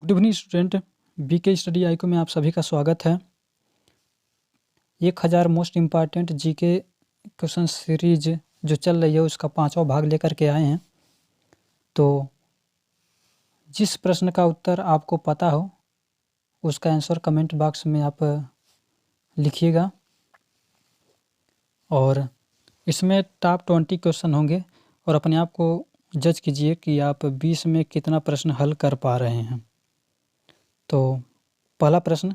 Good evening student, BK study आईको में आप सभी का स्वागत है। 1000 most important GK question series जो चल रही है उसका 5वां भाग लेकर के आए हैं। तो जिस प्रश्न का उत्तर आपको पता हो उसका आंसर कमेंट बॉक्स में आप लिखिएगा और इसमें टॉप 20 क्वेश्चन होंगे और अपने आप को जज कीजिए कि आप 20 में कितना प्रश्न हल कर पा रहे हैं। तो पहला प्रश्न,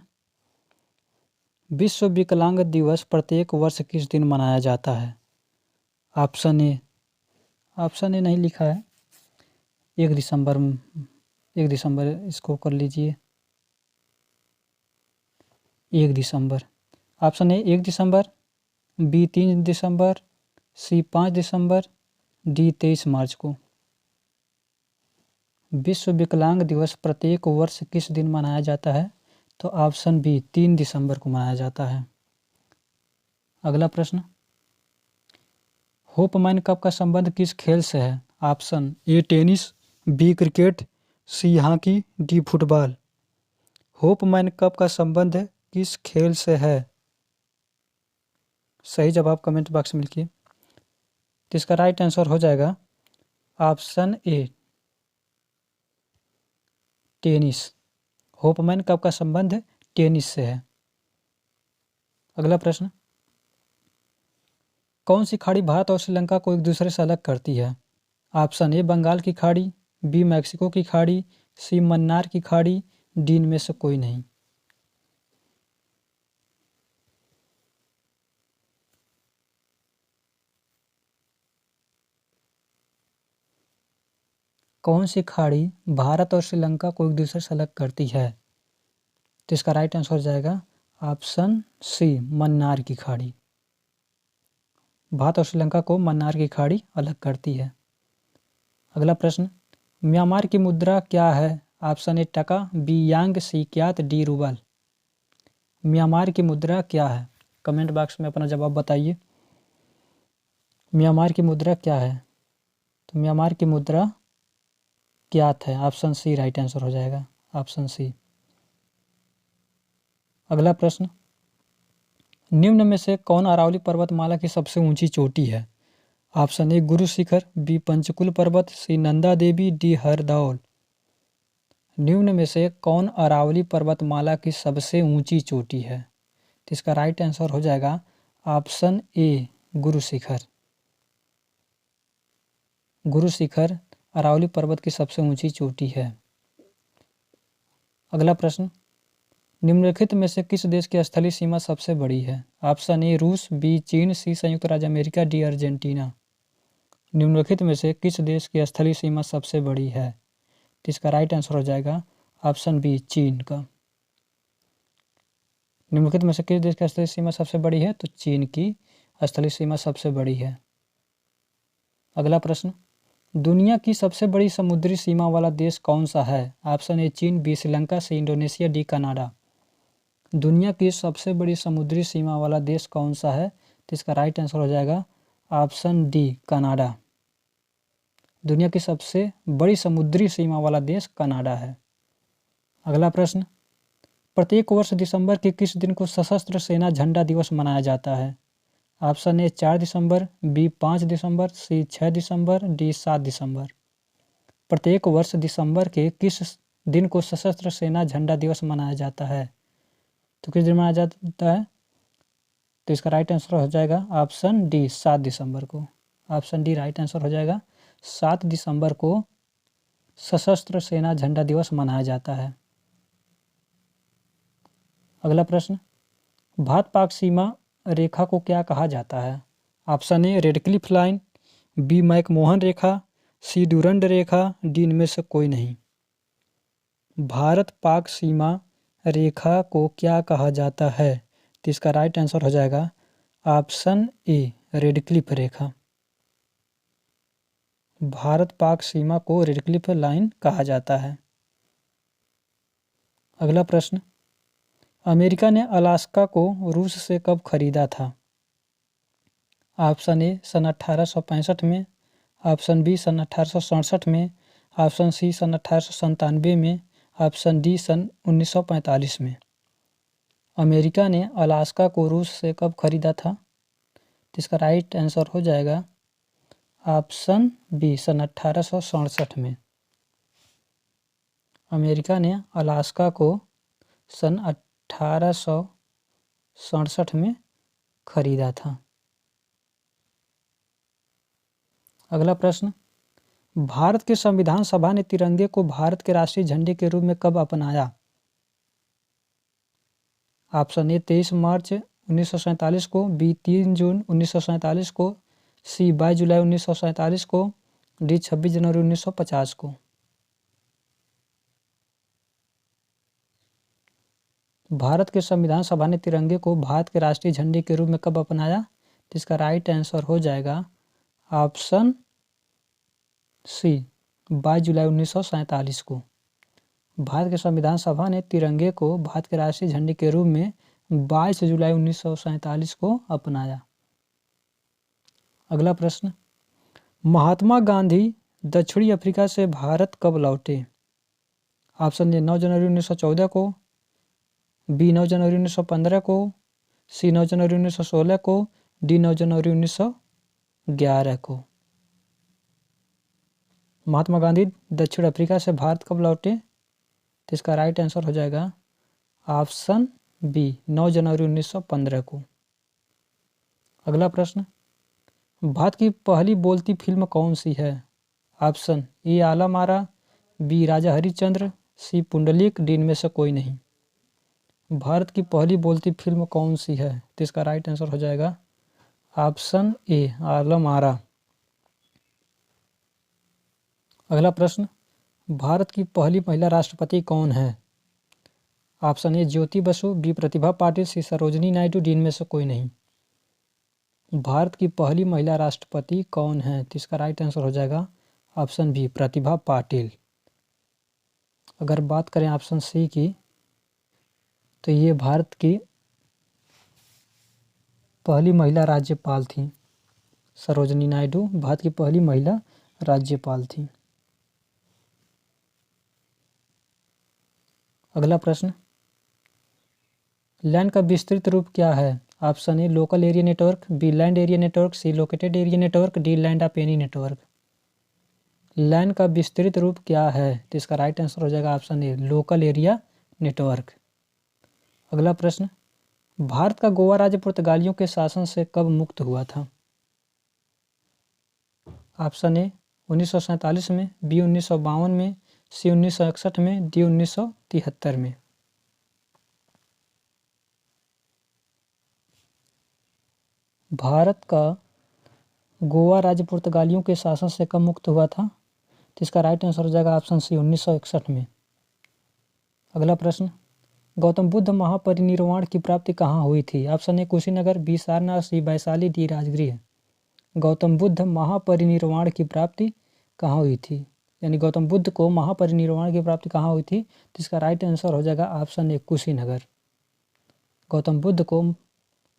विश्व विकलांग दिवस प्रत्येक वर्ष किस दिन मनाया जाता है? ऑप्शन ए नहीं लिखा है। 1 दिसंबर इसको कर लीजिए। 1 दिसंबर। ऑप्शन ए 1 दिसंबर, बी 3 दिसंबर, सी 5 दिसंबर, डी 23 मार्च को। विश्व विकलांग दिवस प्रत्येक वर्ष किस दिन मनाया जाता है? तो ऑप्शन बी 3 दिसंबर को मनाया जाता है। अगला प्रश्न, होपमैन कप का संबंध किस खेल से है? Option A tennis, B cricket, C hockey, D football. Hopman cup का संबंध किस खेल से है? सही जवाब कमेंट बॉक्स में लिखिए। तो इसका राइट आंसर हो जाएगा option A tennis. Hopman cup का संबंध टेनिस से है। अगला प्रश्न, कौन सी खाड़ी भारत और श्रीलंका को एक दूसरे से अलग करती है? ऑप्शन ए बंगाल की खाड़ी, बी मैक्सिको की खाड़ी, सी मन्नार की खाड़ी, डी इनमें से कोई नहीं। कौन सी खाड़ी भारत और श्रीलंका को एक दूसरे से अलग करती है? तो इसका राइट आंसर हो जाएगा ऑप्शन सी मन्नार की खाड़ी। भारत और श्रीलंका को मन्नार की खाड़ी अलग करती है। अगला प्रश्न, म्यांमार की मुद्रा क्या है? ऑप्शन ए टका, बी यांग, सी क्यात, डी रूबल। म्यांमार की मुद्रा क्या है? कमेंट बॉक्स में अपना जवाब बताइए। म्यांमार की मुद्रा क्या है? तो म्यांमार की मुद्रा क्यात है। ऑप्शन सी राइट आंसर हो जाएगा, ऑप्शन सी। अगला प्रश्न, निम्न में से कौन अरावली पर्वतमाला की सबसे ऊंची चोटी है? ऑप्शन ए गुरु शिखर, बी पंचकुल पर्वत, सी नंदा देवी, डी हरदौल। निम्न में से कौन अरावली पर्वतमाला की सबसे ऊंची चोटी है? तो इसका राइट आंसर हो जाएगा ऑप्शन ए गुरु शिखर। गुरु शिखर अरावली पर्वत की सबसे ऊंची चोटी है। अगला प्रश्न, निम्नलिखित में से किस देश की स्थलीय सीमा सबसे बड़ी है? ऑप्शन ए रूस, बी चीन, सी संयुक्त राज्य अमेरिका, डी अर्जेंटीना। निम्नलिखित में से किस देश की स्थलीय सीमा सबसे बड़ी है? तो इसका राइट आंसर हो जाएगा ऑप्शन बी चीन का। निम्नलिखित में से किस देश की स्थलीय सीमा सबसे बड़ी है? तो चीन की स्थलीय सीमा सबसे बड़ी है। अगला प्रश्न, दुनिया की सबसे बड़ी समुद्री सीमा वाला देश कौन सा है? ऑप्शन ए चीन, B Sri Lanka, C Indonesia, D Canada. दुनिया की सबसे बड़ी समुद्री सीमा वाला देश कौन सा है? तो इसका राइट आंसर हो जाएगा ऑप्शन डी कनाडा। दुनिया की सबसे बड़ी समुद्री सीमा वाला देश कनाडा है। अगला प्रश्न, प्रत्येक वर्ष दिसंबर के किस दिन को सशस्त्र सेना झंडा दिवस मनाया जाता है? ऑप्शन ए 4 दिसंबर, बी 5 दिसंबर, सी 6 दिसंबर, डी 7 दिसंबर। प्रत्येक वर्ष दिसंबर के किस दिन को सशस्त्र सेना झंडा दिवस मनाया जाता है? तो किस दिन मनाया जाता है? तो इसका राइट आंसर हो जाएगा ऑप्शन डी 7 दिसंबर को। ऑप्शन डी राइट आंसर हो जाएगा। 7 दिसंबर को सशस्त्र सेना झंडा दिवस मनाया जाता है। अगला प्रश्न, भारत पाक सीमा रेखा को क्या कहा जाता है? Option A Radcliffe line, B McMahon रेखा, सी ड्यूरंड रेखा, डी इनमें से कोई नहीं। भारत पाक सीमा रेखा को क्या कहा जाता है? तो इसका राइट आंसर हो जाएगा ऑप्शन ए रेडक्लिफ रेखा। भारत पाक सीमा को रेडक्लिफ लाइन कहा जाता है। अगला प्रश्न, अमेरिका ने अलास्का को रूस से कब खरीदा था? ऑप्शन ए सन 1865 में, ऑप्शन बी सन 1867 में, ऑप्शन सी सन 1897 में, ऑप्शन डी सन 1945 में। अमेरिका ने अलास्का को रूस से कब खरीदा था? तो इसका राइट आंसर हो जाएगा ऑप्शन बी सन 1867 में। अमेरिका ने अलास्का को सन 1867 में खरीदा था। अगला प्रश्न, भारत के संविधान सभा ने तिरंगे को भारत के राष्ट्रीय झंडे के रूप में कब अपनाया? ऑप्शन ए 23 मार्च 1947 को, बी 3 जून 1947 को, सी 22 जुलाई 1947 को, डी 26 जनवरी 1950 को। भारत के संविधान सभा ने तिरंगे को भारत के राष्ट्रीय झंडे के रूप में कब अपनाया? तो इसका राइट आंसर हो जाएगा ऑप्शन सी 22 जुलाई 1947 को। भारत के संविधान सभा ने तिरंगे को भारत के राष्ट्रीय झंडे के रूप में 22 जुलाई 1947 को अपनाया। अगला प्रश्न, महात्मा गांधी दक्षिणी अफ्रीका से भारत कब लौटे? ऑप्शन ए 9 जनवरी 1914 को, बी 9 जनवरी 1915 को, सी 9 जनवरी 1916 को, डी 9 जनवरी 1911 को। महात्मा गांधी दक्षिण अफ्रीका से भारत कब लौटे? तो इसका राइट आंसर हो जाएगा ऑप्शन बी 9 जनवरी 1915 को। अगला प्रश्न, भारत की पहली बोलती फिल्म कौन सी है? Option A Alam Ara, B Raja Harishchandra, C Pundalik, D इनमें से कोई नहीं। भारत की पहली बोलती फिल्म कौन सी है? तो इसका राइट आंसर हो जाएगा ऑप्शन ए आलम आरा। अगला प्रश्न, भारत की पहली महिला राष्ट्रपति कौन है? Option A Jyoti Basu, B Pratibha Patil, C Sarojini Naidu, D इनमें से कोई नहीं। भारत की पहली महिला राष्ट्रपति कौन है? तो इसका राइट आंसर हो जाएगा ऑप्शन बी प्रतिभा पाटिल। अगर बात करें ऑप्शन सी की, तो ये भारत की पहली महिला राज्यपाल थी। सरोजिनी नायडू भारत की पहली महिला राज्यपाल थी। अगला प्रश्न, लैन का विस्तृत रूप क्या है? Option A local area network, B land area network, C located area network, D land of any network. LAN का विस्तृत रूप क्या है? तो इसका राइट आंसर हो जाएगा option A local area network. अगला प्रश्न, भारत का गोवा राज्य पुर्तगालियों के शासन से कब मुक्त हुआ था? ऑप्शन ए 1947 में, बी 1952 में, सी 1961 में, डी 1973 में। भारत का गोवा राज्य पुर्तगालियों के शासन से कब मुक्त हुआ था? तो इसका राइट आंसर हो जाएगा ऑप्शन सी 1961 में। अगला प्रश्न, गौतम बुद्ध महापरिनिर्वाण की प्राप्ति कहाँ हुई थी? Option A Kushinagar, B Sarnath, C Vaishali, D Rajgriha. Gautam Buddha महापरिनिर्वाण की प्राप्ति कहाँ हुई थी? यानी गौतम बुद्ध को महापरिनिर्वाण की प्राप्ति कहाँ हुई थी? तो इसका राइट आंसर हो जाएगा ऑप्शन ए कुशीनगर। गौतम बुद्ध को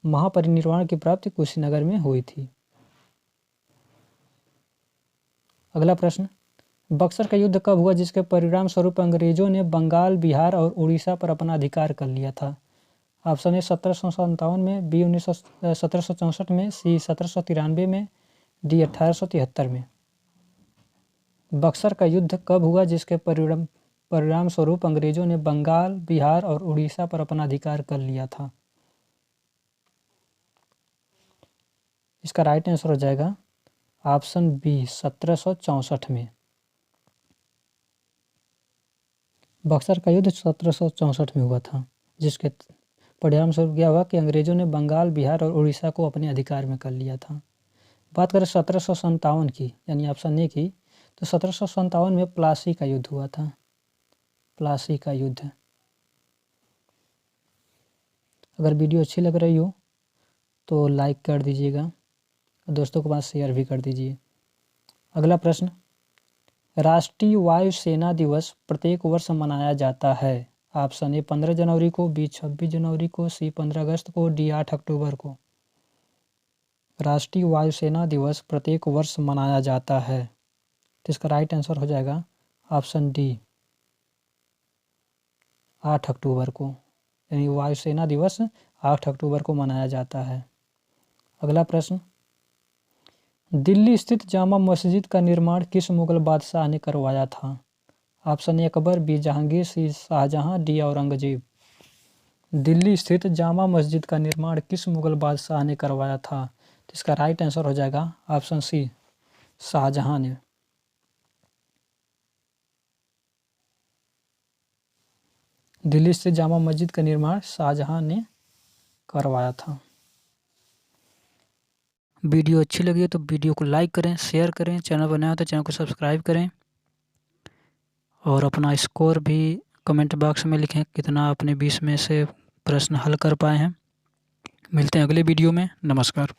महापरिनिर्वाण की प्राप्ति कुशीनगर में हुई थी। अगला प्रश्न, बक्सर का युद्ध कब हुआ जिसके परिणाम स्वरूप अंग्रेजों ने बंगाल, बिहार और उड़ीसा पर अपना अधिकार कर लिया था? ऑप्शन ए 1757 में, बी 1764 में, सी 1793 में, डी 1873 में। बक्सर का युद्ध कब हुआ जिसके परिणाम स्वरूप अंग्रेजों ने बंगाल, बिहार और उड़ीसा पर अपना अधिकार कर लिया था? इसका राइट आंसर हो जाएगा ऑप्शन बी 1764 में। बक्सर का युद्ध 1764 में हुआ था, जिसके परिणाम स्वरूप क्या हुआ कि अंग्रेजों ने बंगाल, बिहार और उड़ीसा को अपने अधिकार में कर लिया था। बात करें 1757 की, यानी ऑप्शन ए की, तो 1757 में प्लासी का युद्ध हुआ था। प्लासी का युद्ध। अगर वीडियो अच्छी लग रही हो तो लाइक कर दीजिएगा, दोस्तों के पास शेयर भी कर दीजिए। अगला प्रश्न, राष्ट्रीय वायुसेना दिवस प्रत्येक वर्ष मनाया जाता है? ऑप्शन ए 15 जनवरी को, बी 26 जनवरी को, सी 15 अगस्त को, डी 8 अक्टूबर को। राष्ट्रीय वायुसेना दिवस प्रत्येक वर्ष मनाया जाता है, तो इसका राइट आंसर हो जाएगा ऑप्शन डी 8 अक्टूबर को, यानी वायुसेना दिवस 8 अक्टूबर को मनाया जाता है। अगला प्रश्न, दिल्ली स्थित जामा मस्जिद का निर्माण किस मुगल बादशाह ने करवाया था? Option A Akbar, B Jahangir, C Shahjahan, D Aurangzeb. Delhi स्थित जामा मस्जिद का निर्माण किस मुगल बादशाह ने करवाया था? तो इसका राइट आंसर हो जाएगा ऑप्शन सी, शाहजहां ने। दिल्ली स्थित जामा मस्जिद का निर्माण शाहजहां ने करवाया था। वीडियो अच्छी लगी हो तो वीडियो को लाइक करें, शेयर करें, चैनल बनाया हो तो चैनल को सब्सक्राइब करें और अपना स्कोर भी कमेंट बॉक्स में लिखें, कितना अपने 20 में से प्रश्न हल कर पाए हैं। मिलते हैं अगले वीडियो में। नमस्कार।